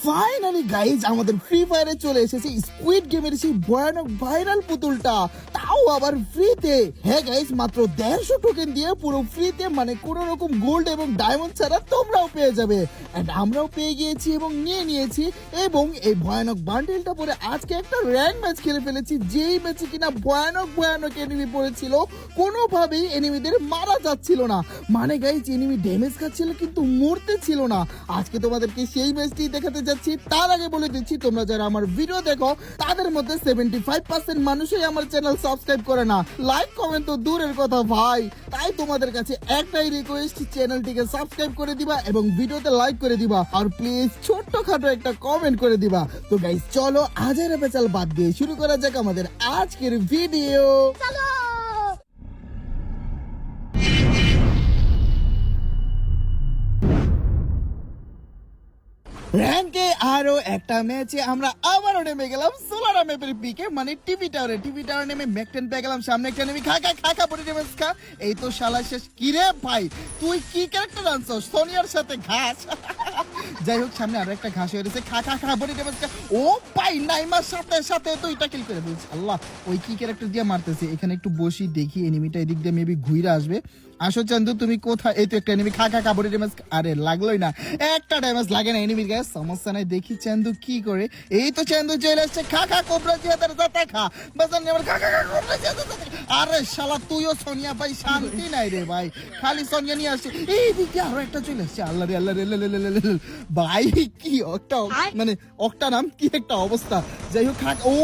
Finally guys আমাদের free ফায়ারে চলে এসেছে স্কুইড গেমের সেই ভয়ানক ভাইরাল পুতুলটা, তাও আবার ফ্রিতে। হ্যাঁ গাইজ, মাত্র 150 টোকেন দিয়ে পুরো ফ্রিতে, মানে কোন রকম গোল্ড এবং ডায়মন্ড ছাড়া তোমরাও পেয়ে যাবে। এন্ড আমরাও পেয়ে গিয়েছি এবং নিয়ে নিয়েছি, এবং এই ভয়ানক বান্ডেলটা পরে আজকে একটা র্যাঙ্ক ম্যাচ খেলে ফেলেছি, যেই ম্যাচে কিনা ভয়ানক ভয়ানক এনিমি পড়েছিল, কোনোভাবেই এনিমিদের মারা যাচ্ছিল না। মানে গাইজ এনিমি ড্যামেজ খাচ্ছিল কিন্তু মরতে ছিল না। আজকে তোমাদেরকে সেই ম্যাচটি দেখাতে যাচ্ছি। তার আগে বলে দিচ্ছি, তোমরা যারা আমার ভিডিও দেখো তাদের মধ্যে 75% মানুষই আমার চ্যানেল সাবস্ক্রাইব করে না, লাইক কমেন্ট তো দূরের কথা ভাই। তাই তোমাদের কাছে একটাই রিকোয়েস্ট, চ্যানেলটিকে সাবস্ক্রাইব করে দিবা এবং ভিডিওতে লাইক করে দিবা, আর প্লিজ ছোট্টখাটো একটা কমেন্ট করে দিবা। তো গাইজ চলো আজের পেচাল বাদ দিয়ে শুরু করা যাক আমাদের আজকের ভিডিও। র্যাঙ্কে আরো একটা ম্যাচে আমরা আবারও নেমে গেলাম সোলারা ম্যাপের পিকে, মানে টিভি টাওয়ারে নেমে ম্যাকটেন পেয়ে গেলাম। সামনে একটা নেমে খা পড়ে ড্যামেজ খা। এই তো শালা শেষ। কিরে ভাই, তুই কি ক্যারেক্টার আনছস? সোনিয়ার সাথে ঘাস। যাই হোক, সামনে আরো একটা ঘাস হয়ে গেছে। খা পড়ে ড্যামেজ খা। ও ভাই, নাইমার সাথে সাথে দুইটা কিল করে ফেলছে। আল্লাহ, ওই কি ক্যারেক্টার দিয়ে মারতেছে। এখানে একটু বসি, দেখি এনিমিটা এদিক দিয়ে মেবি ঘুরে আসবে। আসো চান্দু, তুমি কোথায়? এই তো একটা এনিমি। খা পড়ে ড্যামেজ। আরে লাগলোই না, একটা ড্যামেজ লাগে না এনিমির গায়ে। সমস্যা নাই, দেখি চান্দু কি করে। এই তো চান্দু চলে আসছে। খা কোবরা জিয়াদার জাতা খা। বাজার নেবার খা কোবরা জিয়াদার জাতা। আরে শালা, তুইও সোনিয়া ভাই, শান্তি নাই রে ভাই, খালি সোনিয়া নিয়ে আসছে। এই দিকে আরো একটা চলে আসছে। আল্লাহ রে আল্লাহ রে ভাই, কি একটা মানে একটা নাম, কি একটা অবস্থা। যাই হোক, ও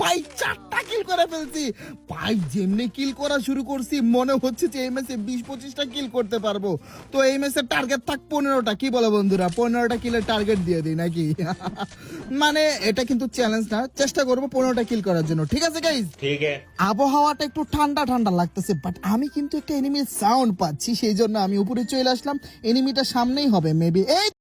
ভাই 4টা কিল করে ফেলছি ভাই। যেমনি কিল করা শুরু করছি মনে হচ্ছে যে এই ম্যাচে 20-25টা কিল করতে পারবো। তো এই ম্যাচের টার্গেট থাক 15টা। কি বলো বন্ধুরা, 15টা কিলের টার্গেট দিয়ে দিই নাকি? মানে এটা কিন্তু চ্যালেঞ্জ না, চেষ্টা করবো 15টা কিল করার জন্য। ঠিক আছে গাইজ? ঠিক আছে। আবহাওয়াটা একটু ঠান্ডা ঠান্ডা লাগতেছে, বাট আমি কিন্তু একটা এনিমির সাউন্ড পাচ্ছি, সেই জন্য আমি উপরে চলে আসলাম। এনিমিটা সামনেই হবে মেবি। এই